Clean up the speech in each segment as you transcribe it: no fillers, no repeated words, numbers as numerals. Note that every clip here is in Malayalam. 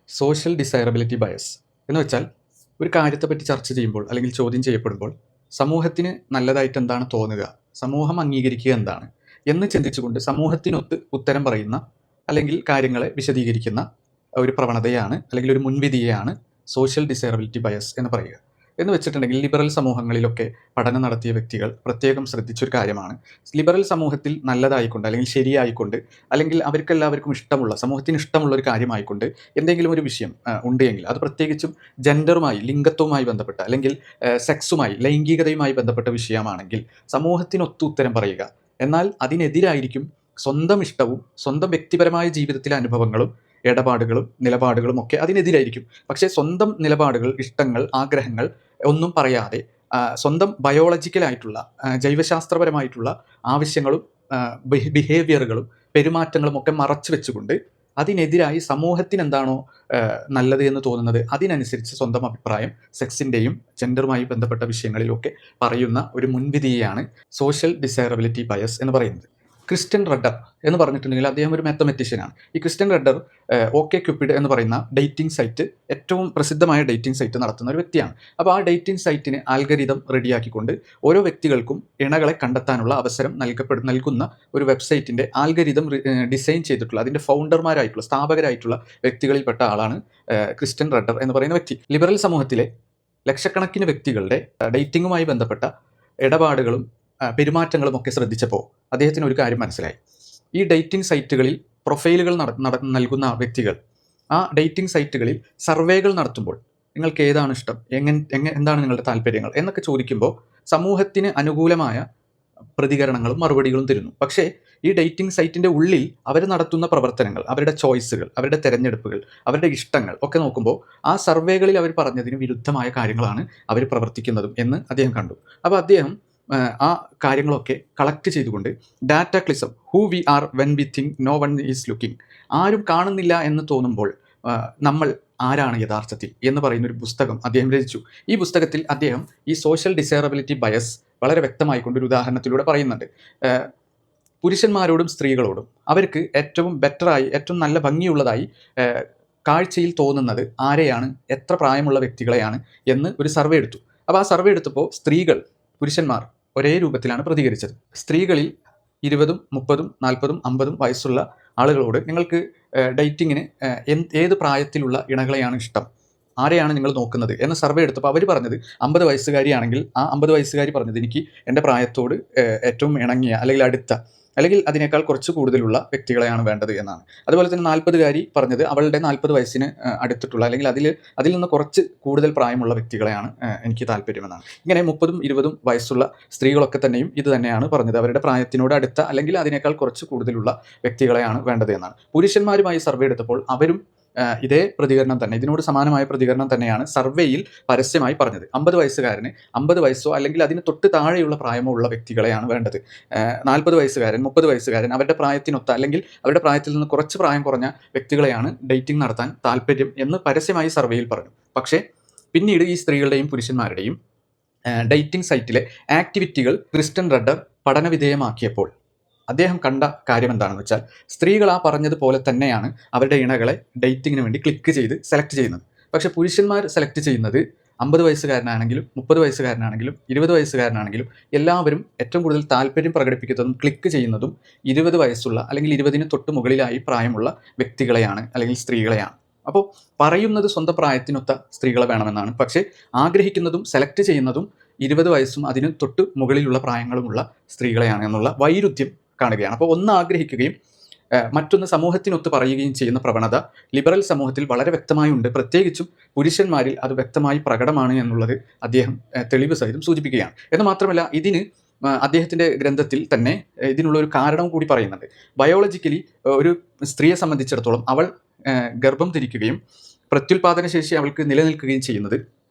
സോഷ്യൽ ഡിസൈറബിലിറ്റി ബയസ് എന്ന് വെച്ചാൽ ഒരു കാര്യത്തെപ്പറ്റി ചർച്ച ചെയ്യുമ്പോൾ അല്ലെങ്കിൽ ചോദ്യം ചെയ്യപ്പെടുമ്പോൾ സമൂഹത്തിന് നല്ലതായിട്ട് എന്താണ് തോന്നുക, സമൂഹം അംഗീകരിക്കുക എന്താണ് എന്ന് ചിന്തിച്ചുകൊണ്ട് സമൂഹത്തിനൊത്ത് ഉത്തരം പറയുന്ന അല്ലെങ്കിൽ കാര്യങ്ങളെ വിശദീകരിക്കുന്ന ഒരു പ്രവണതയാണ് അല്ലെങ്കിൽ ഒരു മുൻവിധിയെയാണ് സോഷ്യൽ ഡിസൈറബിലിറ്റി ബയസ് എന്ന് പറയുക. എന്ന് വെച്ചിട്ടുണ്ടെങ്കിൽ ലിബറൽ സമൂഹങ്ങളിലൊക്കെ പഠനം നടത്തിയ വ്യക്തികൾ പ്രത്യേകം ശ്രദ്ധിച്ചൊരു കാര്യമാണ്, ലിബറൽ സമൂഹത്തിൽ നല്ലതായിക്കൊണ്ട് അല്ലെങ്കിൽ ശരിയായിക്കൊണ്ട് അല്ലെങ്കിൽ അവർക്കെല്ലാവർക്കും ഇഷ്ടമുള്ള സമൂഹത്തിന് ഇഷ്ടമുള്ള ഒരു കാര്യമായിക്കൊണ്ട് എന്തെങ്കിലും ഒരു വിഷയം ഉണ്ടെങ്കിൽ അത് പ്രത്യേകിച്ചും ജെൻഡറുമായി ലിംഗത്വവുമായി ബന്ധപ്പെട്ട അല്ലെങ്കിൽ സെക്സുമായി ലൈംഗികതയുമായി ബന്ധപ്പെട്ട വിഷയമാണെങ്കിൽ സമൂഹത്തിനൊത്തു ഉത്തരം പറയുക. എന്നാൽ അതിനെതിരായിരിക്കും സ്വന്തം ഇഷ്ടവും സ്വന്തം വ്യക്തിപരമായ ജീവിതത്തിലെ അനുഭവങ്ങളും ഇടപാടുകളും നിലപാടുകളും ഒക്കെ അതിനെതിരായിരിക്കും. പക്ഷേ സ്വന്തം നിലപാടുകൾ, ഇഷ്ടങ്ങൾ, ആഗ്രഹങ്ങൾ ഒന്നും പറയാതെ സ്വന്തം ബയോളജിക്കലായിട്ടുള്ള ജൈവശാസ്ത്രപരമായിട്ടുള്ള ആവശ്യങ്ങളും ബിഹേവിയറുകളും പെരുമാറ്റങ്ങളും ഒക്കെ മറച്ചു വെച്ചുകൊണ്ട് അതിനെതിരായി സമൂഹത്തിന് എന്താണോ നല്ലത് എന്ന് തോന്നുന്നത് അതിനനുസരിച്ച് സ്വന്തം അഭിപ്രായം സെക്സിൻ്റെയും ജെൻഡറുമായി ബന്ധപ്പെട്ട വിഷയങ്ങളിലൊക്കെ പറയുന്ന ഒരു മുൻവിധിയെയാണ് സോഷ്യൽ ഡിസൈറബിലിറ്റി ബയസ് എന്ന് പറയുന്നത്. ക്രിസ്റ്റ്യൻ റഡർ എന്ന് പറഞ്ഞിട്ടുണ്ടെങ്കിൽ അദ്ദേഹം ഒരു മാത്തമെറ്റീഷ്യനാണ്. ഈ ക്രിസ്റ്റ്യൻ റഡർ ഓക്കെ ക്യൂപ്പിഡ് എന്ന് പറയുന്ന ഡേറ്റിംഗ് സൈറ്റ്, ഏറ്റവും പ്രസിദ്ധമായ ഡേറ്റിംഗ് സൈറ്റ് നടത്തുന്ന ഒരു വ്യക്തിയാണ്. അപ്പോൾ ആ ഡേറ്റിംഗ് സൈറ്റിന് ആൽഗരിതം റെഡിയാക്കിക്കൊണ്ട് ഓരോ വ്യക്തികൾക്കും ഇണകളെ കണ്ടെത്താനുള്ള അവസരം നൽകുന്ന ഒരു വെബ്സൈറ്റിൻ്റെ ആൽഗരിതം ഡിസൈൻ ചെയ്തിട്ടുള്ള അതിൻ്റെ ഫൗണ്ടർമാരായിട്ടുള്ള സ്ഥാപകരായിട്ടുള്ള വ്യക്തികളിൽപ്പെട്ട ആളാണ് ക്രിസ്റ്റ്യൻ റഡർ എന്ന് പറയുന്ന വ്യക്തി. ലിബറൽ സമൂഹത്തിലെ ലക്ഷക്കണക്കിന് വ്യക്തികളുടെ ഡേറ്റിങ്ങുമായി ബന്ധപ്പെട്ട ഇടപാടുകളും പെരുമാറ്റങ്ങളും ഒക്കെ ശ്രദ്ധിച്ചപ്പോൾ അദ്ദേഹത്തിന് ഒരു കാര്യം മനസ്സിലായി. ഈ ഡേറ്റിംഗ് സൈറ്റുകളിൽ പ്രൊഫൈലുകൾ നൽകുന്ന വ്യക്തികൾ ആ ഡേറ്റിംഗ് സൈറ്റുകളിൽ സർവേകൾ നടത്തുമ്പോൾ നിങ്ങൾക്ക് ഏതാണ് ഇഷ്ടം, എന്താണ് നിങ്ങളുടെ താല്പര്യങ്ങൾ എന്നൊക്കെ ചോദിക്കുമ്പോൾ സമൂഹത്തിന് അനുകൂലമായ പ്രതികരണങ്ങളും മറുപടികളും തരുന്നു. പക്ഷേ ഈ ഡേറ്റിംഗ് സൈറ്റിൻ്റെ ഉള്ളിൽ അവർ നടത്തുന്ന പ്രവർത്തനങ്ങൾ, അവരുടെ ചോയ്സുകൾ, അവരുടെ തിരഞ്ഞെടുപ്പുകൾ, അവരുടെ ഇഷ്ടങ്ങൾ ഒക്കെ നോക്കുമ്പോൾ ആ സർവേകളിൽ അവർ പറഞ്ഞതിന് വിരുദ്ധമായ കാര്യങ്ങളാണ് അവർ പ്രവർത്തിക്കുന്നതും എന്ന് അദ്ദേഹം കണ്ടു. അപ്പോൾ അദ്ദേഹം ആ കാര്യങ്ങളൊക്കെ കളക്ട് ചെയ്തുകൊണ്ട് dataclysm, who we are when we think no one is looking, ആരും കാണുന്നില്ല എന്ന് തോന്നുമ്പോൾ നമ്മൾ ആരാണ് യഥാർത്ഥത്തിൽ എന്ന് പറയുന്ന ഒരു പുസ്തകം അദ്ദേഹം രചിച്ചു. ഈ പുസ്തകത്തിൽ അദ്ദേഹം ഈ സോഷ്യൽ ഡിസൈറബിലിറ്റി ബയസ് വളരെ വ്യക്തമായിക്കൊണ്ടൊരു ഉദാഹരണത്തിലൂടെ പറയുന്നുണ്ട്. പുരുഷന്മാരോടും സ്ത്രീകളോടും അവർക്ക് ഏറ്റവും ബെറ്ററായി, ഏറ്റവും നല്ല ഭംഗിയുള്ളതായി കാഴ്ചയിൽ തോന്നുന്നത് ആരെയാണ്, എത്ര പ്രായമുള്ള വ്യക്തികളെയാണ് എന്ന് ഒരു സർവേ എടുത്തു. അപ്പോൾ ആ സർവേ എടുത്തപ്പോൾ പുരുഷന്മാർ ഒരേ രൂപത്തിലാണ് പ്രതികരിച്ചത്. സ്ത്രീകളിൽ 20, 30, 40, 50 വയസ്സുള്ള ആളുകളോട് നിങ്ങൾക്ക് ഡേറ്റിങ്ങിന് ഏത് പ്രായത്തിലുള്ള ഇണകളെയാണ് ഇഷ്ടം, ആരെയാണ് നിങ്ങൾ നോക്കുന്നത് എന്ന് സർവേ എടുത്തപ്പോൾ അവർ പറഞ്ഞത് 50 വയസ്സുകാരിയാണെങ്കിൽ ആ 50 വയസ്സുകാരി പറഞ്ഞത് എനിക്ക് എൻ്റെ പ്രായത്തോട് ഏറ്റവും ഇണങ്ങിയ അല്ലെങ്കിൽ അടുത്ത അല്ലെങ്കിൽ അതിനേക്കാൾ കുറച്ച് കൂടുതലുള്ള വ്യക്തികളെയാണ് വേണ്ടത് എന്നാണ്. അതുപോലെ തന്നെ 40കാരി പറഞ്ഞത് അവളുടെ 40 വയസ്സിന് അടുത്തിട്ടുള്ള അല്ലെങ്കിൽ അതിൽ നിന്ന് കുറച്ച് കൂടുതൽ പ്രായമുള്ള വ്യക്തികളെയാണ് എനിക്ക് താല്പര്യമെന്നാണ്. ഇങ്ങനെ 30, 20 വയസ്സുള്ള സ്ത്രീകളൊക്കെ തന്നെയും ഇത് തന്നെയാണ് പറഞ്ഞത്, അവരുടെ പ്രായത്തിനോട് അടുത്ത അല്ലെങ്കിൽ അതിനേക്കാൾ കുറച്ച് കൂടുതലുള്ള വ്യക്തികളെയാണ് വേണ്ടത് എന്നാണ്. പുരുഷന്മാരുമായി സർവേ എടുത്തപ്പോൾ അവരും ഇതേ പ്രതികരണം തന്നെ, ഇതിനോട് സമാനമായ പ്രതികരണം തന്നെയാണ് സർവേയിൽ പരസ്യമായി പറഞ്ഞത്. 50 വയസ്സുകാരന് 50 വയസ്സോ അല്ലെങ്കിൽ അതിന് തൊട്ട് താഴെയുള്ള പ്രായമോ ഉള്ള വ്യക്തികളെയാണ് വേണ്ടത്. 40 വയസ്സുകാരൻ, 30 വയസ്സുകാരൻ അവരുടെ പ്രായത്തിനൊത്ത അല്ലെങ്കിൽ അവരുടെ പ്രായത്തിൽ നിന്ന് കുറച്ച് പ്രായം കുറഞ്ഞ വ്യക്തികളെയാണ് ഡേറ്റിംഗ് നടത്താൻ താല്പര്യം എന്ന് പരസ്യമായി സർവേയിൽ പറഞ്ഞു. പക്ഷേ പിന്നീട് ഈ സ്ത്രീകളുടെയും പുരുഷന്മാരുടെയും ഡേറ്റിംഗ് സൈറ്റിലെ ആക്ടിവിറ്റികൾ ക്രിസ്റ്റ്യൻ റഡർ പഠനവിധേയമാക്കിയപ്പോൾ അദ്ദേഹം കണ്ട കാര്യം എന്താണെന്ന് വെച്ചാൽ സ്ത്രീകൾ ആ പറഞ്ഞതുപോലെ തന്നെയാണ് അവരുടെ ഇണകളെ ഡേറ്റിങ്ങിന് വേണ്ടി ക്ലിക്ക് ചെയ്ത് സെലക്ട് ചെയ്യുന്നത്. പക്ഷേ പുരുഷന്മാർ സെലക്ട് ചെയ്യുന്നത് 50 വയസ്സുകാരനാണെങ്കിലും 30 വയസ്സുകാരനാണെങ്കിലും 20 വയസ്സുകാരനാണെങ്കിലും എല്ലാവരും ഏറ്റവും കൂടുതൽ താല്പര്യം പ്രകടിപ്പിക്കുന്നതും ക്ലിക്ക് ചെയ്യുന്നതും 20 വയസ്സുള്ള അല്ലെങ്കിൽ 20ന് തൊട്ട് മുകളിലായി പ്രായമുള്ള വ്യക്തികളെയാണ് അല്ലെങ്കിൽ സ്ത്രീകളെയാണ്. അപ്പോൾ പറയുന്നത് സ്വന്തം പ്രായത്തിനൊത്ത സ്ത്രീകളെ വേണമെന്നാണ്, പക്ഷേ ആഗ്രഹിക്കുന്നതും സെലക്ട് ചെയ്യുന്നതും 20 വയസ്സും അതിന് തൊട്ട് മുകളിലുള്ള പ്രായങ്ങളുമുള്ള സ്ത്രീകളെയാണ് എന്നുള്ള വൈരുദ്ധ്യം കാണുകയാണ്. അപ്പോൾ ഒന്ന് ആഗ്രഹിക്കുകയും മറ്റൊന്ന് സമൂഹത്തിനൊത്ത് പറയുകയും ചെയ്യുന്ന പ്രവണത ലിബറൽ സമൂഹത്തിൽ വളരെ വ്യക്തമായുണ്ട്. പ്രത്യേകിച്ചും പുരുഷന്മാരിൽ അത് വ്യക്തമായി പ്രകടമാണ് എന്നുള്ളത് അദ്ദേഹം തെളിവ് സഹിതം സൂചിപ്പിക്കുകയാണ്. എന്ന് മാത്രമല്ല ഇതിന് അദ്ദേഹത്തിൻ്റെ ഗ്രന്ഥത്തിൽ തന്നെ ഇതിനുള്ള ഒരു കാരണം കൂടി പറയുന്നുണ്ട്. ബയോളജിക്കലി ഒരു സ്ത്രീയെ സംബന്ധിച്ചിടത്തോളം അവൾ ഗർഭം ധരിക്കുകയും പ്രത്യുൽപാദന ശേഷി അവൾക്ക് നിലനിൽക്കുകയും ചെയ്യുന്നത്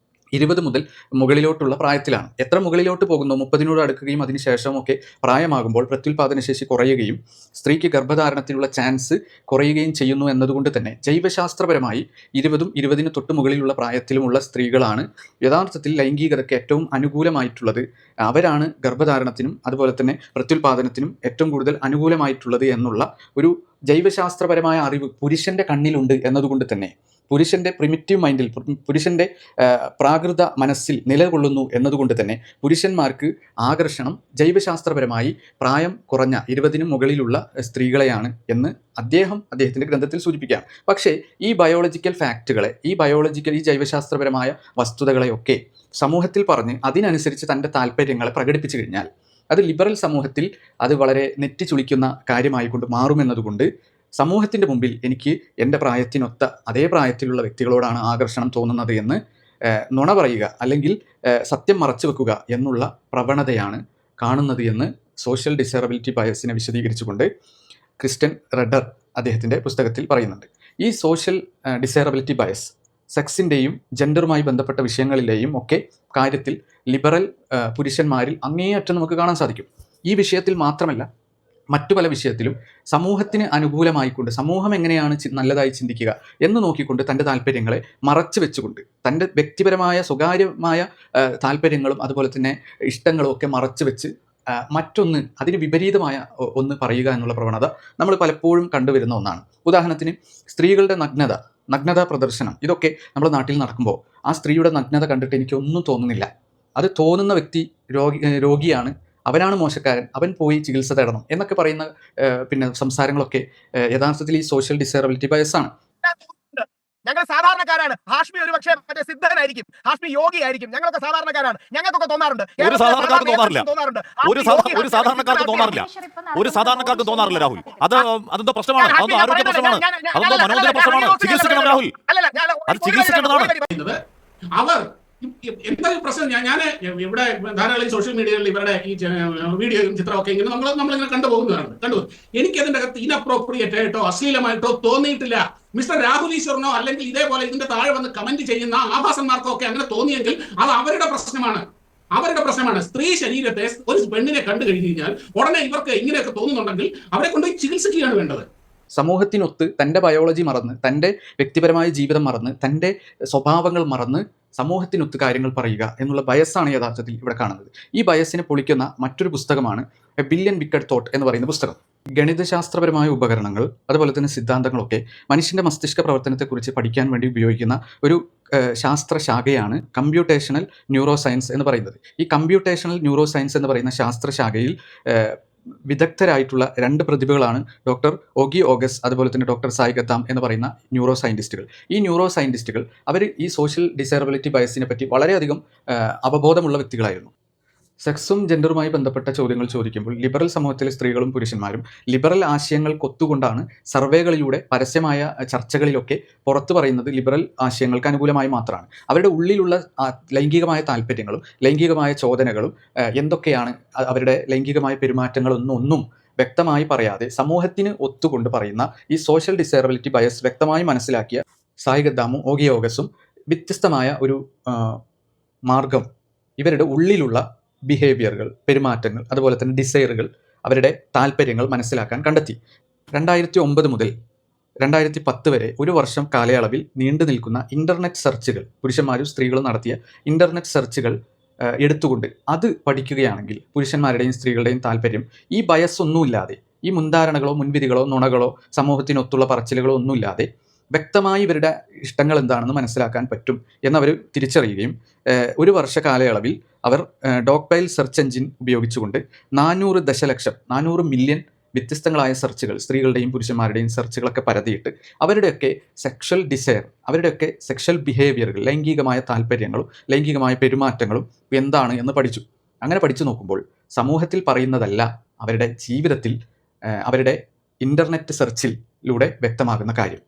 20 മുതൽ മുകളിലോട്ടുള്ള പ്രായത്തിലാണ്. എത്ര മുകളിലോട്ട് പോകുന്നു, 30നോട് അടുക്കുകയും അതിനുശേഷവും ഒക്കെ പ്രായമാകുമ്പോൾ പ്രത്യുൽപാദനശേഷി കുറയുകയും സ്ത്രീക്ക് ഗർഭധാരണത്തിനുള്ള ചാൻസ് കുറയുകയും ചെയ്യുന്നു എന്നതുകൊണ്ട് തന്നെ ജൈവശാസ്ത്രപരമായി 20ഉം 20ന് തൊട്ട് മുകളിലുള്ള പ്രായത്തിലുമുള്ള സ്ത്രീകളാണ് യഥാർത്ഥത്തിൽ ലൈംഗികതയ്ക്ക് ഏറ്റവും അനുകൂലമായിട്ടുള്ളത്. അവരാണ് ഗർഭധാരണത്തിനും അതുപോലെ തന്നെ പ്രത്യുൽപാദനത്തിനും ഏറ്റവും കൂടുതൽ അനുകൂലമായിട്ടുള്ളത് എന്നുള്ള ഒരു ജൈവശാസ്ത്രപരമായ അറിവ് പുരുഷൻ്റെ കണ്ണിലുണ്ട് എന്നതുകൊണ്ട് തന്നെ പുരുഷൻ്റെ പ്രിമിറ്റീവ് മൈൻഡിൽ, പുരുഷൻ്റെ പ്രാകൃത മനസ്സിൽ നിലകൊള്ളുന്നു എന്നതുകൊണ്ട് തന്നെ പുരുഷന്മാർക്ക് ആകർഷണം ജൈവശാസ്ത്രപരമായി പ്രായം കുറഞ്ഞ 20-നും മുകളിലുള്ള സ്ത്രീകളെയാണ് എന്ന് അദ്ദേഹത്തിൻ്റെ ഗ്രന്ഥത്തിൽ സൂചിപ്പിക്കാം. പക്ഷേ ഈ ബയോളജിക്കൽ ഫാക്റ്റുകളെ, ഈ ജൈവശാസ്ത്രപരമായ വസ്തുതകളെയൊക്കെ സമൂഹത്തിൽ പറഞ്ഞ് അതിനനുസരിച്ച് തൻ്റെ താല്പര്യങ്ങളെ പ്രകടിപ്പിച്ചു കഴിഞ്ഞാൽ അത് ലിബറൽ സമൂഹത്തിൽ അത് വളരെ നെറ്റിച്ചുളിക്കുന്ന കാര്യമായിക്കൊണ്ട് മാറുമെന്നതുകൊണ്ട് സമൂഹത്തിൻ്റെ മുമ്പിൽ എനിക്ക് എൻ്റെ പ്രായത്തിനൊത്ത അതേ പ്രായത്തിലുള്ള വ്യക്തികളോടാണ് ആകർഷണം തോന്നുന്നത് എന്ന് നുണ പറയുക അല്ലെങ്കിൽ സത്യം മറച്ചു വെക്കുക എന്നുള്ള പ്രവണതയാണ് കാണുന്നത് എന്ന് സോഷ്യൽ ഡിസൈറബിലിറ്റി ബയസിനെ വിശദീകരിച്ചുകൊണ്ട് ക്രിസ്റ്റ്യൻ റെഡർ അദ്ദേഹത്തിൻ്റെ പുസ്തകത്തിൽ പറയുന്നുണ്ട്. ഈ സോഷ്യൽ ഡിസൈറബിലിറ്റി ബയസ് സെക്സിൻ്റെയും ജെൻഡറുമായി ബന്ധപ്പെട്ട വിഷയങ്ങളിലെയും ഒക്കെ കാര്യത്തിൽ ലിബറൽ പുരുഷന്മാരിൽ അങ്ങേയറ്റം നമുക്ക് കാണാൻ സാധിക്കും. ഈ വിഷയത്തിൽ മാത്രമല്ല, മറ്റു പല വിഷയത്തിലും സമൂഹത്തിന് അനുകൂലമായിക്കൊണ്ട് സമൂഹം എങ്ങനെയാണ് നല്ലതായി ചിന്തിക്കുക എന്ന് നോക്കിക്കൊണ്ട് തൻ്റെ താല്പര്യങ്ങളെ മറച്ചു വെച്ചുകൊണ്ട് തൻ്റെ വ്യക്തിപരമായ സ്വകാര്യമായ താല്പര്യങ്ങളും അതുപോലെ തന്നെ ഇഷ്ടങ്ങളും ഒക്കെ മറച്ചു വെച്ച് മറ്റൊന്ന് അതിന് വിപരീതമായ ഒന്ന് പറയുക എന്നുള്ള പ്രവണത നമ്മൾ പലപ്പോഴും കണ്ടുവരുന്ന ഒന്നാണ്. ഉദാഹരണത്തിന് സ്ത്രീകളുടെ നഗ്നത പ്രദർശനം, ഇതൊക്കെ നമ്മുടെ നാട്ടിൽ നടക്കുമ്പോൾ ആ സ്ത്രീയുടെ നഗ്നത കണ്ടിട്ട് എനിക്കൊന്നും തോന്നുന്നില്ല, അത് തോന്നുന്ന വ്യക്തി രോഗിയാണ്, അവനാണ് മോശക്കാരൻ, അവൻ പോയി ചികിത്സ തേടണം എന്നൊക്കെ പറയുന്ന സംസാരങ്ങളൊക്കെ യഥാർത്ഥത്തിൽ ഈ സോഷ്യൽ ഡിസൈറബിലിറ്റി ബയസാണ്. ഞങ്ങൾ സാധാരണക്കാരാണ്. ഹാഷ്മി ഒരു പക്ഷേ മറ്റേ സിദ്ധനായിരിക്കും, ഹാഷ്മി യോഗി ആയിരിക്കും, ഞങ്ങളൊക്കെ സാധാരണക്കാരാണ്, ഞങ്ങൾക്കൊക്കെ തോന്നാറുണ്ട്. ഒരു സാധാരണക്കാർക്ക് തോന്നാറില്ല രാഹുൽ. അതെന്തോ പ്രശ്നമാണ്, അതൊന്നും ആരോഗ്യ പ്രശ്നമാണ്, അതൊന്നും മനോദര പ്രശ്നമാണ്. ചികിത്സിക്കണം രാഹുൽ, അത് ചികിത്സിക്കേണ്ടതാണ്. അവർ എന്തൊരു പ്രശ്നം, ഞാൻ ഇവിടെ ധാരാളം സോഷ്യൽ മീഡിയകളിൽ ഇവരുടെ ഈ വീഡിയോയും ചിത്രമൊക്കെ ഇങ്ങനെ നമ്മളിങ്ങനെ കണ്ടു. എനിക്ക് അതിൻ്റെ അകത്ത് ഇൻഅപ്രോപ്രിയേറ്റ് ആയിട്ടോ അശ്ലീലമായിട്ടോ തോന്നിയിട്ടില്ല. മിസ്റ്റർ രാഹുൽ ഈശ്വറിനോ അല്ലെങ്കിൽ ഇതേപോലെ ഇതിന്റെ താഴെ വന്ന് കമന്റ് ചെയ്യുന്ന ആഭാസന്മാർക്കോ ഒക്കെ അങ്ങനെ തോന്നിയെങ്കിൽ അത് അവരുടെ പ്രശ്നമാണ്. സ്ത്രീ ശരീരത്തെ ഒരു പെണ്ണിനെ കണ്ടു കഴിഞ്ഞു കഴിഞ്ഞാൽ ഉടനെ ഇവർക്ക് ഇങ്ങനെയൊക്കെ തോന്നുന്നുണ്ടെങ്കിൽ അവരെ കൊണ്ടുപോയി ചികിത്സിക്കുകയാണ് വേണ്ടത്. സമൂഹത്തിനൊത്ത് തൻ്റെ ബയോളജി മറന്ന്, തൻ്റെ വ്യക്തിപരമായ ജീവിതം മറന്ന്, തൻ്റെ സ്വഭാവങ്ങൾ മറന്ന് സമൂഹത്തിനൊത്ത് കാര്യങ്ങൾ പറയുക എന്നുള്ള ബയസാണ് യഥാർത്ഥത്തിൽ ഇവിടെ കാണുന്നത്. ഈ ബയസിനെ പൊളിക്കുന്ന മറ്റൊരു പുസ്തകമാണ് എ ബില്യൺ വിക്കഡ് തോട്ട് എന്ന് പറയുന്ന പുസ്തകം. ഗണിതശാസ്ത്രപരമായ ഉപകരണങ്ങൾ അതുപോലെ തന്നെ സിദ്ധാന്തങ്ങളൊക്കെ മനുഷ്യൻ്റെ മസ്തിഷ്ക പ്രവർത്തനത്തെക്കുറിച്ച് പഠിക്കാൻ വേണ്ടി ഉപയോഗിക്കുന്ന ഒരു ശാസ്ത്രശാഖയാണ് കമ്പ്യൂട്ടേഷണൽ ന്യൂറോ സയൻസ് എന്ന് പറയുന്നത്. ഈ കമ്പ്യൂട്ടേഷണൽ ന്യൂറോ സയൻസ് എന്ന് പറയുന്ന ശാസ്ത്രശാഖയിൽ വിദഗ്ധരായിട്ടുള്ള 2 പ്രതിഭകളാണ് ഡോക്ടർ ഒഗി ഓഗസ് അതുപോലെ തന്നെ ഡോക്ടർ സായ് ഗദ്ദാം എന്ന് പറയുന്ന ന്യൂറോ സയൻറ്റിസ്റ്റുകൾ. ഈ ന്യൂറോ സയൻറ്റിസ്റ്റുകൾ അവർ ഈ സോഷ്യൽ ഡിസൈറബിലിറ്റി ബയസിനെ പറ്റി വളരെയധികം അവബോധമുള്ള വ്യക്തികളായിരുന്നു. സെക്സും ജെൻഡറുമായി ബന്ധപ്പെട്ട ചോദ്യങ്ങൾ ചോദിക്കുമ്പോൾ ലിബറൽ സമൂഹത്തിലെ സ്ത്രീകളും പുരുഷന്മാരും ലിബറൽ ആശയങ്ങൾക്കൊത്തുകൊണ്ടാണ് സർവേകളിലൂടെ പരസ്യമായ ചർച്ചകളിലൊക്കെ പുറത്തു പറയുന്നത് ലിബറൽ ആശയങ്ങൾക്ക് അനുകൂലമായി മാത്രമാണ്. അവരുടെ ഉള്ളിലുള്ള ലൈംഗികമായ താല്പര്യങ്ങളും ലൈംഗികമായ ചോദനകളും എന്തൊക്കെയാണ്, അവരുടെ ലൈംഗികമായ പെരുമാറ്റങ്ങളൊന്നും വ്യക്തമായി പറയാതെ സമൂഹത്തിന് ഒത്തുകൊണ്ട് പറയുന്ന ഈ സോഷ്യൽ ഡിസൈറബിലിറ്റി ബയസ് വ്യക്തമായി മനസ്സിലാക്കിയ സായ് ഗദ്ദാമും ഓഗി ഓഗസും വ്യത്യസ്തമായ ഒരു മാർഗം ഇവരുടെ ഉള്ളിലുള്ള ബിഹേവിയറുകൾ, പെരുമാറ്റങ്ങൾ, അതുപോലെ തന്നെ ഡിസൈറുകൾ, അവരുടെ താല്പര്യങ്ങൾ മനസ്സിലാക്കാൻ കണ്ടെത്തി. 2009 മുതൽ 2010 വരെ 1 വർഷം കാലയളവിൽ നീണ്ടു നിൽക്കുന്ന ഇൻ്റർനെറ്റ് സെർച്ചുകൾ, പുരുഷന്മാരും സ്ത്രീകളും നടത്തിയ ഇൻ്റർനെറ്റ് സെർച്ചുകൾ എടുത്തുകൊണ്ട് അത് പഠിക്കുകയാണെങ്കിൽ പുരുഷന്മാരുടെയും സ്ത്രീകളുടെയും താല്പര്യം ഈ ബയസ് ഒന്നുമില്ലാതെ, ഈ മുൻധാരണകളോ മുൻവിധികളോ നുണകളോ സമൂഹത്തിനൊത്തുള്ള പറച്ചിലുകളോ ഒന്നുമില്ലാതെ വ്യക്തമായി ഇവരുടെ ഇഷ്ടങ്ങൾ എന്താണെന്ന് മനസ്സിലാക്കാൻ പറ്റും എന്നവർ തിരിച്ചറിയുകയും 1 വർഷ കാലയളവിൽ അവർ ഡോഗ്പൈൽ സെർച്ച് എഞ്ചിൻ ഉപയോഗിച്ചുകൊണ്ട് 400 മില്യൺ വ്യത്യസ്തങ്ങളായ സെർച്ചുകൾ, സ്ത്രീകളുടെയും പുരുഷന്മാരുടെയും സെർച്ചുകളൊക്കെ പരതിയിട്ട് അവരുടെയൊക്കെ സെക്ഷൽ ഡിസയർ, അവരുടെയൊക്കെ സെക്ഷൽ ബിഹേവിയറുകൾ, ലൈംഗികമായ താല്പര്യങ്ങളും ലൈംഗികമായ പെരുമാറ്റങ്ങളും എന്താണ് എന്ന് പഠിച്ചു. അങ്ങനെ പഠിച്ചു നോക്കുമ്പോൾ സമൂഹത്തിൽ പറയുന്നതല്ല അവരുടെ ജീവിതത്തിൽ, അവരുടെ ഇൻ്റർനെറ്റ് സെർച്ചിലൂടെ വ്യക്തമാകുന്ന കാര്യം.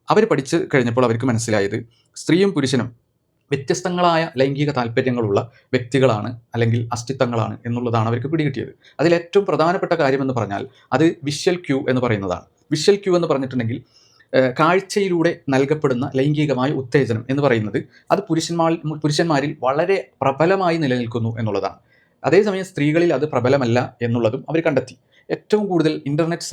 അവർ പഠിച്ചു കഴിഞ്ഞപ്പോൾ അവർക്ക് മനസ്സിലായത് സ്ത്രീയും പുരുഷനും വ്യത്യസ്തങ്ങളായ ലൈംഗിക താല്പര്യങ്ങളുള്ള വ്യക്തികളാണ് അല്ലെങ്കിൽ അസ്തിത്വങ്ങളാണ് എന്നുള്ളതാണ് അവർക്ക് പിടികിട്ടിയത്. അതിലേറ്റവും പ്രധാനപ്പെട്ട കാര്യമെന്ന് പറഞ്ഞാൽ അത് വിഷ്വൽ ക്യൂ എന്ന് പറയുന്നതാണ്. വിഷ്വൽ ക്യൂ എന്ന് പറഞ്ഞിട്ടുണ്ടെങ്കിൽ കാഴ്ചയിലൂടെ നൽകപ്പെടുന്ന ലൈംഗികമായ ഉത്തേജനം എന്ന് പറയുന്നത് അത് പുരുഷന്മാരിൽ വളരെ പ്രബലമായി നിലനിൽക്കുന്നു എന്നുള്ളതാണ്. അതേസമയം സ്ത്രീകളിൽ അത് പ്രബലമല്ല എന്നുള്ളതും അവർ കണ്ടെത്തി. ഏറ്റവും കൂടുതൽ ഇൻ്റർനെറ്റ്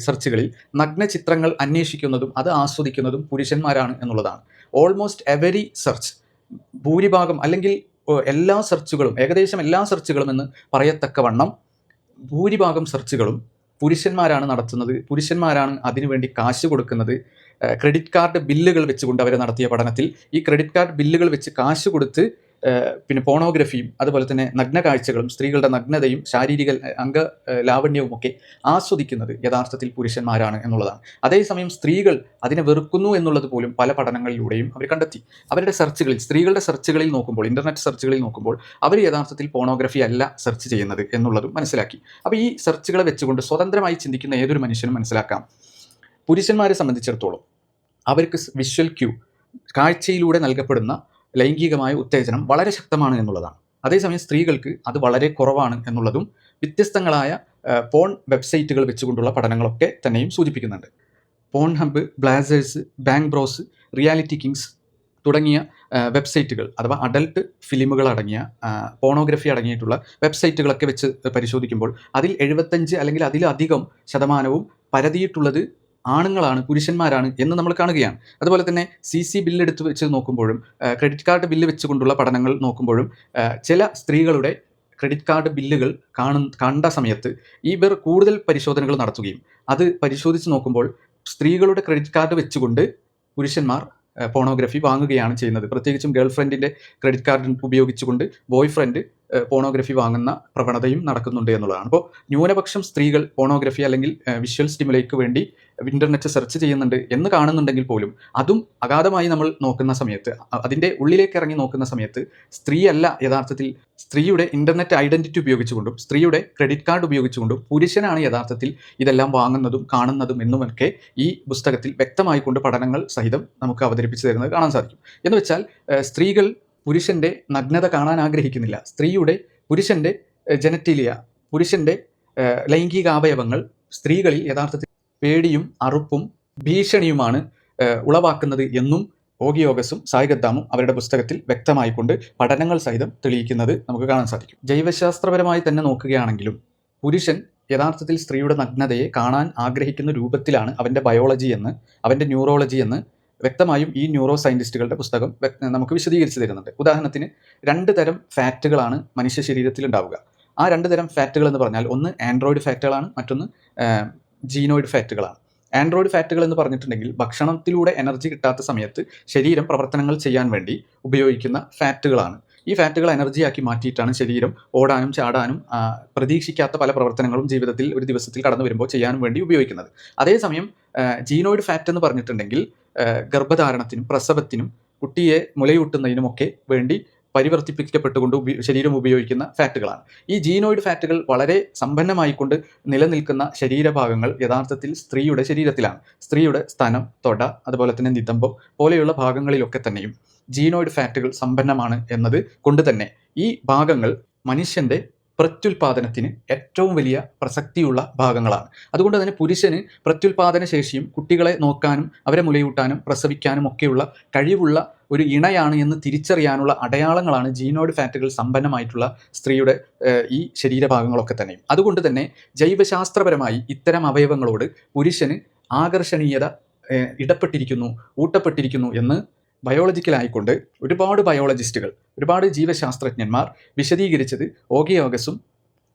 സെർച്ചുകളിൽ നഗ്ന ചിത്രങ്ങൾ അന്വേഷിക്കുന്നതും അത് ആസ്വദിക്കുന്നതും പുരുഷന്മാരാണ് എന്നുള്ളതാണ്. ഓൾമോസ്റ്റ് എവരി സെർച്ച്, ഭൂരിഭാഗം അല്ലെങ്കിൽ എല്ലാ സെർച്ചുകളും, ഏകദേശം എല്ലാ സെർച്ചുകളും എന്ന് പറയത്തക്കവണ്ണം ഭൂരിഭാഗം സെർച്ചുകളും പുരുഷന്മാരാണ് നടത്തുന്നത്, പുരുഷന്മാരാണ് അതിനുവേണ്ടി കാശ് കൊടുക്കുന്നത്, ക്രെഡിറ്റ് കാർഡ് ബില്ലുകൾ വെച്ചുകൊണ്ട് അവർ നടത്തിയ പഠനത്തിൽ ഈ ക്രെഡിറ്റ് കാർഡ് ബില്ലുകൾ വെച്ച് കാശ് കൊടുത്ത് പിന്നെ പോണോഗ്രഫിയും അതുപോലെ തന്നെ നഗ്ന കാഴ്ചകളും സ്ത്രീകളുടെ നഗ്നതയും ശാരീരിക അംഗ ലാവണ്യവും ഒക്കെ ആസ്വദിക്കുന്നത് യഥാർത്ഥത്തിൽ പുരുഷന്മാരാണ് എന്നുള്ളതാണ്. അതേസമയം സ്ത്രീകൾ അതിനെ വെറുക്കുന്നു എന്നുള്ളത് പോലും പല പഠനങ്ങളിലൂടെയും അവർ കണ്ടെത്തി. അവരുടെ സെർച്ചുകളിൽ, സ്ത്രീകളുടെ സെർച്ചുകളിൽ നോക്കുമ്പോൾ, ഇൻ്റർനെറ്റ് സെർച്ചുകളിൽ നോക്കുമ്പോൾ അവർ യഥാർത്ഥത്തിൽ പോണോഗ്രഫി അല്ല സെർച്ച് ചെയ്യുന്നത് എന്നുള്ളതും മനസ്സിലാക്കി. അപ്പോൾ ഈ സെർച്ചുകളെ വെച്ചുകൊണ്ട് സ്വതന്ത്രമായി ചിന്തിക്കുന്ന ഏതൊരു മനുഷ്യനും മനസ്സിലാക്കാം, പുരുഷന്മാരെ സംബന്ധിച്ചിടത്തോളം അവർക്ക് വിഷ്വൽ ക്യൂ, കാഴ്ചയിലൂടെ നൽകപ്പെടുന്ന ലൈംഗികമായ ഉത്തേജനം വളരെ ശക്തമാണ് എന്നുള്ളതാണ്. അതേസമയം സ്ത്രീകൾക്ക് അത് വളരെ കുറവാണ് എന്നുള്ളതും വ്യത്യസ്തങ്ങളായ പോൺ വെബ്സൈറ്റുകൾ വെച്ചുകൊണ്ടുള്ള പഠനങ്ങളൊക്കെ തന്നെയും സൂചിപ്പിക്കുന്നുണ്ട്. Pornhub, Brazzers, Bang Bros, Reality Kings തുടങ്ങിയ വെബ്സൈറ്റുകൾ അഥവാ അഡൽട്ട് ഫിലിമുകൾ അടങ്ങിയ പോണോഗ്രഫി അടങ്ങിയിട്ടുള്ള വെബ്സൈറ്റുകളൊക്കെ വെച്ച് പരിശോധിക്കുമ്പോൾ അതിൽ 75 അല്ലെങ്കിൽ അതിലധികം ശതമാനവും പരതിയിട്ടുള്ളത് ആണുങ്ങളാണ്, പുരുഷന്മാരാണ് എന്ന് നമ്മൾ കാണുകയാണ്. അതുപോലെ തന്നെ CC ബില്ലെടുത്ത് വെച്ച് നോക്കുമ്പോഴും ക്രെഡിറ്റ് കാർഡ് ബില്ല് വെച്ചുകൊണ്ടുള്ള പഠനങ്ങൾ നോക്കുമ്പോഴും ചില സ്ത്രീകളുടെ ക്രെഡിറ്റ് കാർഡ് ബില്ലുകൾ കണ്ട സമയത്ത് ഇവർ കൂടുതൽ പരിശോധനകൾ നടത്തുകയും അത് പരിശോധിച്ച് നോക്കുമ്പോൾ സ്ത്രീകളുടെ ക്രെഡിറ്റ് കാർഡ് വെച്ചുകൊണ്ട് പുരുഷന്മാർ പോണോഗ്രഫി വാങ്ങുകയാണ് ചെയ്യുന്നത്. പ്രത്യേകിച്ചും ഗേൾ ഫ്രണ്ടിൻ്റെ ക്രെഡിറ്റ് കാർഡ് ഉപയോഗിച്ചുകൊണ്ട് ബോയ് ഫ്രണ്ട് പോണോഗ്രഫി വാങ്ങുന്ന പ്രവണതയും നടക്കുന്നുണ്ട് എന്നുള്ളതാണ്. അപ്പോൾ ന്യൂനപക്ഷം സ്ത്രീകൾ പോണോഗ്രഫി അല്ലെങ്കിൽ വിഷ്വൽ സ്റ്റിമുലേക്ക് വേണ്ടി ഇൻ്റർനെറ്റ് സെർച്ച് ചെയ്യുന്നുണ്ട് എന്ന് കാണുന്നുണ്ടെങ്കിൽ പോലും അതും അഗാധമായി നമ്മൾ നോക്കുന്ന സമയത്ത്, അതിൻ്റെ ഉള്ളിലേക്ക് ഇറങ്ങി നോക്കുന്ന സമയത്ത് സ്ത്രീയല്ല യഥാർത്ഥത്തിൽ, സ്ത്രീയുടെ ഇൻ്റർനെറ്റ് ഐഡൻറ്റിറ്റി ഉപയോഗിച്ചുകൊണ്ടും സ്ത്രീയുടെ ക്രെഡിറ്റ് കാർഡ് ഉപയോഗിച്ചുകൊണ്ടും പുരുഷനാണ് യഥാർത്ഥത്തിൽ ഇതെല്ലാം വാങ്ങുന്നതും കാണുന്നതും എന്നുമൊക്കെ ഈ പുസ്തകത്തിൽ വ്യക്തമായിക്കൊണ്ട് പഠനങ്ങൾ സഹിതം നമുക്ക് അവതരിപ്പിച്ചു തരുന്നത് കാണാൻ സാധിക്കും. എന്ന് വെച്ചാൽ സ്ത്രീകൾ പുരുഷൻ്റെ നഗ്നത കാണാൻ ആഗ്രഹിക്കുന്നില്ല. പുരുഷൻ്റെ ജനറ്റീലിയ, പുരുഷൻ്റെ ലൈംഗികാവയവങ്ങൾ സ്ത്രീകളിൽ യഥാർത്ഥത്തിൽ പേടിയും അറുപ്പും ഭീഷണിയുമാണ് ഉളവാക്കുന്നത് എന്നും ഓഗിയോഗസും സായിഗദ്ദാമും അവരുടെ പുസ്തകത്തിൽ വ്യക്തമായിക്കൊണ്ട് പഠനങ്ങൾ സഹിതം തെളിയിക്കുന്നത് നമുക്ക് കാണാൻ സാധിക്കും. ജൈവശാസ്ത്രപരമായി തന്നെ നോക്കുകയാണെങ്കിലും പുരുഷൻ യഥാർത്ഥത്തിൽ സ്ത്രീയുടെ നഗ്നതയെ കാണാൻ ആഗ്രഹിക്കുന്ന രൂപത്തിലാണ് അവൻ്റെ ബയോളജി എന്ന്, അവൻ്റെ ന്യൂറോളജി എന്ന് വ്യക്തമായും ഈ ന്യൂറോ സയൻറ്റിസ്റ്റുകളുടെ പുസ്തകം നമുക്ക് വിശദീകരിച്ച് തരുന്നുണ്ട്. ഉദാഹരണത്തിന് 2 തരം ഫാറ്റുകളാണ് മനുഷ്യ ശരീരത്തിൽ ഉണ്ടാവുക. ആ 2 തരം ഫാറ്റുകൾ എന്ന് പറഞ്ഞാൽ ഒന്ന് ആൻഡ്രോയിഡ് ഫാറ്റുകളാണ്, മറ്റൊന്ന് ജീനോയിഡ് ഫാറ്റുകളാണ്. ആൻഡ്രോയിഡ് ഫാറ്റുകൾ എന്ന് പറഞ്ഞിട്ടുണ്ടെങ്കിൽ ഭക്ഷണത്തിലൂടെ എനർജി കിട്ടാത്ത സമയത്ത് ശരീരം പ്രവർത്തനങ്ങൾ ചെയ്യാൻ വേണ്ടി ഉപയോഗിക്കുന്ന ഫാറ്റുകളാണ്. ഈ ഫാറ്റുകൾ എനർജിയാക്കി മാറ്റിയിട്ടാണ് ശരീരം ഓടാനും ചാടാനും പ്രതീക്ഷിക്കാത്ത പല പ്രവർത്തനങ്ങളും ജീവിതത്തിൽ ഒരു ദിവസത്തിൽ കടന്നു വരുമ്പോൾ ചെയ്യാനും വേണ്ടി ഉപയോഗിക്കുന്നത്. അതേസമയം ജീനോയിഡ് ഫാറ്റ് എന്ന് പറഞ്ഞിട്ടുണ്ടെങ്കിൽ ഗർഭധാരണത്തിനും പ്രസവത്തിനും കുട്ടിയെ മുലയൂട്ടുന്നതിനുമൊക്കെ വേണ്ടി പരിവർത്തിപ്പിക്കപ്പെട്ടുകൊണ്ട് ശരീരം ഉപയോഗിക്കുന്ന ഫാറ്റുകളാണ്. ഈ ജീനോയിഡ് ഫാറ്റുകൾ വളരെ സമ്പന്നമായിക്കൊണ്ട് നിലനിൽക്കുന്ന ശരീരഭാഗങ്ങൾ യഥാർത്ഥത്തിൽ സ്ത്രീയുടെ ശരീരത്തിലാണ്. സ്ത്രീയുടെ സ്തനം, തൊട, അതുപോലെ തന്നെ നിതംബം പോലെയുള്ള ഭാഗങ്ങളിലൊക്കെ തന്നെയും ജീനോയിഡ് ഫാറ്റുകൾ സമ്പന്നമാണ് എന്നത് കൊണ്ട് തന്നെ ഈ ഭാഗങ്ങൾ മനുഷ്യൻ്റെ പ്രത്യുൽപാദനത്തിന് ഏറ്റവും വലിയ പ്രസക്തിയുള്ള ഭാഗങ്ങളാണ്. അതുകൊണ്ട് തന്നെ പുരുഷന് പ്രത്യുൽപാദന ശേഷിയും കുട്ടികളെ നോക്കാനും അവരെ മുലയൂട്ടാനും പ്രസവിക്കാനും ഒക്കെയുള്ള കഴിവുള്ള ഒരു ഇണയാണ് എന്ന് തിരിച്ചറിയാനുള്ള അടയാളങ്ങളാണ് ജീനോയിഡ് ഫാറ്റുകൾ സമ്പന്നമായിട്ടുള്ള സ്ത്രീയുടെ ഈ ശരീരഭാഗങ്ങളൊക്കെ തന്നെയും. അതുകൊണ്ട് തന്നെ ജൈവശാസ്ത്രപരമായി ഇത്തരം അവയവങ്ങളോട് പുരുഷന് ആകർഷണീയത ഇടപെട്ടിരിക്കുന്നു, ഊട്ടപ്പെട്ടിരിക്കുന്നു എന്ന് ബയോളജിക്കലായിക്കൊണ്ട് ഒരുപാട് ബയോളജിസ്റ്റുകൾ, ഒരുപാട് ജീവശാസ്ത്രജ്ഞന്മാർ വിശദീകരിച്ചത് ഓഗിയോഗസും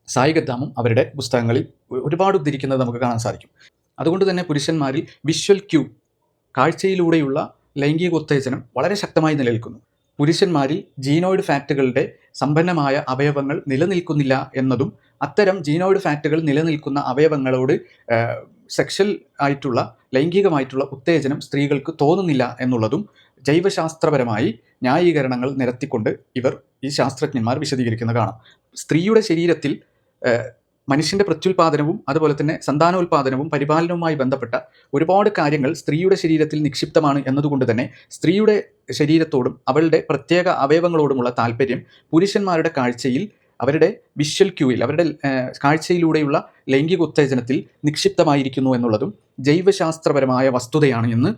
സായിഗദ്ദാമും അവരുടെ പുസ്തകങ്ങളിൽ ഒരുപാട് ഉദ്ധരിക്കുന്നത് നമുക്ക് കാണാൻ സാധിക്കും. അതുകൊണ്ട് തന്നെ പുരുഷന്മാരിൽ വിഷ്വൽ ക്യൂ, കാഴ്ചയിലൂടെയുള്ള ലൈംഗിക ഉത്തേജനം വളരെ ശക്തമായി നിലനിൽക്കുന്നു. പുരുഷന്മാരിൽ ജീനോയിഡ് ഫാറ്റുകളുടെ സമ്പന്നമായ അവയവങ്ങൾ നിലനിൽക്കുന്നില്ല എന്നതും അത്തരം ജീനോയിഡ് ഫാറ്റുകൾ നിലനിൽക്കുന്ന അവയവങ്ങളോട് സെക്ഷൽ ആയിട്ടുള്ള ലൈംഗികമായിട്ടുള്ള ഉത്തേജനം സ്ത്രീകൾക്ക് തോന്നുന്നില്ല എന്നുള്ളതും ജൈവശാസ്ത്രപരമായി ന്യായീകരണങ്ങൾ നിരത്തിക്കൊണ്ട് ഈ ശാസ്ത്രജ്ഞന്മാർ വിശദീകരിക്കുന്നത് കാണാം. സ്ത്രീയുടെ ശരീരത്തിൽ മനുഷ്യൻ്റെ പ്രത്യുൽപാദനവും അതുപോലെ തന്നെ സന്താനോൽപാദനവും പരിപാലനവുമായി ബന്ധപ്പെട്ട ഒരുപാട് കാര്യങ്ങൾ സ്ത്രീയുടെ ശരീരത്തിൽ നിക്ഷിപ്തമാണ് എന്നതുകൊണ്ട് തന്നെ സ്ത്രീയുടെ ശരീരത്തോടും അവളുടെ പ്രത്യേക അവയവങ്ങളോടുമുള്ള താല്പര്യം പുരുഷന്മാരുടെ കാഴ്ചയിൽ, അവരുടെ വിഷ്വൽ ക്യൂയിൽ, അവരുടെ കാഴ്ചയിലൂടെയുള്ള ലൈംഗിക ഉത്തേജനത്തിൽ നിക്ഷിപ്തമായിരിക്കുന്നു എന്നുള്ളതും ജൈവശാസ്ത്രപരമായ വസ്തുതയാണ് എന്ന്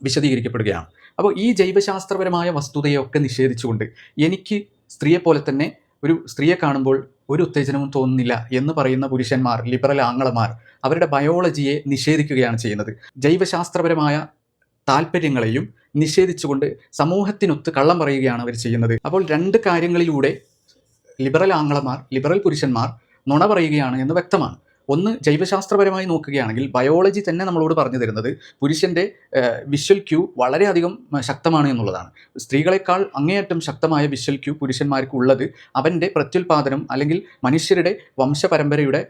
വിശദീകരിക്കപ്പെടുകയാണ്. അപ്പോൾ ഈ ജൈവശാസ്ത്രപരമായ വസ്തുതയൊക്കെ നിഷേധിച്ചുകൊണ്ട് എനിക്ക് സ്ത്രീയെപ്പോലെ തന്നെ ഒരു സ്ത്രീയെ കാണുമ്പോൾ ഒരു ഉത്തേജനവും തോന്നുന്നില്ല എന്ന് പറയുന്ന പുരുഷന്മാർ, ലിബറൽ ആങ്ങളമാർ അവരുടെ ബയോളജിയെ നിഷേധിക്കുകയാണ് ചെയ്യുന്നത്. ജൈവശാസ്ത്രപരമായ താല്പര്യങ്ങളെയും നിഷേധിച്ചുകൊണ്ട് സമൂഹത്തിനൊത്ത് കള്ളം പറയുകയാണ് അവർ ചെയ്യുന്നത്. അപ്പോൾ 2 കാര്യങ്ങളിലൂടെ ലിബറൽ ആങ്ങളമാർ, ലിബറൽ പുരുഷന്മാർ നുണ പറയുകയാണ് എന്ന് വ്യക്തമാണ്. ഒന്ന് ജൈവശാസ്ത്രപരമായി നോക്കുകയാണെങ്കിൽ ബയോളജി തന്നെ നമ്മളോട് പറഞ്ഞു തരുന്നത് പുരുഷൻ്റെ വിഷ്വൽ ക്യൂ വളരെയധികം ശക്തമാണ് എന്നുള്ളതാണ്. സ്ത്രീകളെക്കാൾ അങ്ങേയറ്റം ശക്തമായ വിഷ്വൽ ക്യൂ പുരുഷന്മാർക്ക് ഉള്ളത് അവൻ്റെ പ്രത്യുൽപാദനം അല്ലെങ്കിൽ മനുഷ്യരുടെ വംശപരമ്പരയുടെ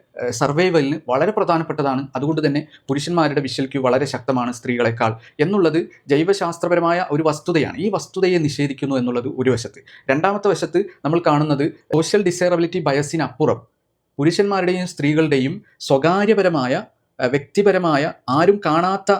സർവൈവലിന് വളരെ പ്രധാനപ്പെട്ടതാണ്. അതുകൊണ്ട് തന്നെ പുരുഷന്മാരുടെ വിഷ്വൽ ക്യൂ വളരെ ശക്തമാണ് സ്ത്രീകളെക്കാൾ എന്നുള്ളത് ജൈവശാസ്ത്രപരമായ ഒരു വസ്തുതയാണ്. ഈ വസ്തുതയെ നിഷേധിക്കുന്നു എന്നുള്ളത് ഒരു വശത്ത്. രണ്ടാമത്തെ വശത്ത് നമ്മൾ കാണുന്നത് സോഷ്യൽ ഡിസൈറബിലിറ്റി ബയസിനപ്പുറം പുരുഷന്മാരുടെയും സ്ത്രീകളുടെയും സ്വകാര്യപരമായ വ്യക്തിപരമായ ആരും കാണാത്ത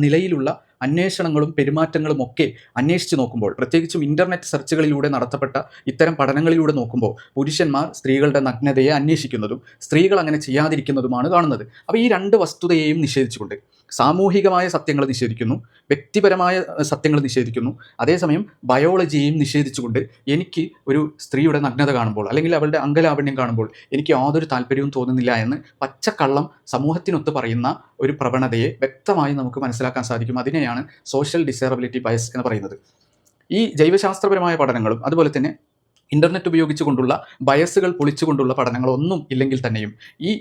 നിലയിലുള്ള അന്വേഷണങ്ങളും പെരുമാറ്റങ്ങളും ഒക്കെ അന്വേഷിച്ച് നോക്കുമ്പോൾ, പ്രത്യേകിച്ചും ഇൻ്റർനെറ്റ് സെർച്ചുകളിലൂടെ നടത്തപ്പെട്ട ഇത്തരം പഠനങ്ങളിലൂടെ നോക്കുമ്പോൾ പുരുഷന്മാർ സ്ത്രീകളുടെ നഗ്നതയെ അന്വേഷിക്കുന്നതും സ്ത്രീകൾ അങ്ങനെ ചെയ്യാതിരിക്കുന്നതുമാണ് കാണുന്നത്. അപ്പോൾ ഈ രണ്ട് വസ്തുതയെയും നിഷേധിച്ചുകൊണ്ട് സാമൂഹികമായ സത്യങ്ങൾ നിഷേധിക്കുന്നു, വ്യക്തിപരമായ സത്യങ്ങൾ നിഷേധിക്കുന്നു, അതേസമയം ബയോളജിയെയും നിഷേധിച്ചുകൊണ്ട് എനിക്ക് ഒരു സ്ത്രീയുടെ നഗ്നത കാണുമ്പോൾ അല്ലെങ്കിൽ അവളുടെ അംഗലാവണ്യം കാണുമ്പോൾ എനിക്ക് യാതൊരു താല്പര്യവും തോന്നുന്നില്ല എന്ന് പച്ചക്കള്ളം സമൂഹത്തിനൊത്ത് പറയുന്ന ഒരു പ്രവണതയെ വ്യക്തമായി നമുക്ക് മനസ്സിലാക്കാൻ സാധിക്കും. അതിനെയാണ് സോഷ്യൽ ഡിസൈറബിലിറ്റി ബയസ് എന്ന് പറയുന്നത്. ഈ ജൈവശാസ്ത്രപരമായ പഠനങ്ങളും അതുപോലെ തന്നെ ഇൻ്റർനെറ്റ് ഉപയോഗിച്ചുകൊണ്ടുള്ള ബയസുകൾ പൊളിച്ചുകൊണ്ടുള്ള പഠനങ്ങളൊന്നും ഇല്ലെങ്കിൽ തന്നെയും ഈ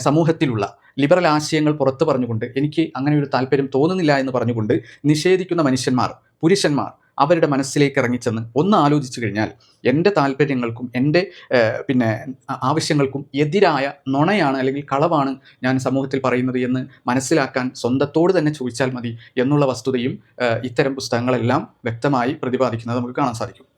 സമൂഹത്തിലുള്ള ലിബറൽ ആശയങ്ങൾ പുറത്തു പറഞ്ഞുകൊണ്ട് എനിക്ക് അങ്ങനെ ഒരു താല്പര്യം തോന്നുന്നില്ല എന്ന് പറഞ്ഞുകൊണ്ട് നിഷേധിക്കുന്ന മനുഷ്യന്മാർ, പുരുഷന്മാർ അവരുടെ മനസ്സിലേക്ക് ഇറങ്ങിച്ചെന്ന് ഒന്ന് ആലോചിച്ചു കഴിഞ്ഞാൽ എൻ്റെ താല്പര്യങ്ങൾക്കും എൻ്റെ ആവശ്യങ്ങൾക്കും എതിരായ നുണയാണ് അല്ലെങ്കിൽ കളവാണ് ഞാൻ സമൂഹത്തിൽ പറയുന്നത് എന്ന് മനസ്സിലാക്കാൻ സ്വന്തത്തോട് തന്നെ ചോദിച്ചാൽ മതി എന്നുള്ള വസ്തുതയും ഇത്തരം പുസ്തകങ്ങളെല്ലാം വ്യക്തമായി പ്രതിപാദിക്കുന്നത് നമുക്ക് കാണാൻ സാധിക്കും.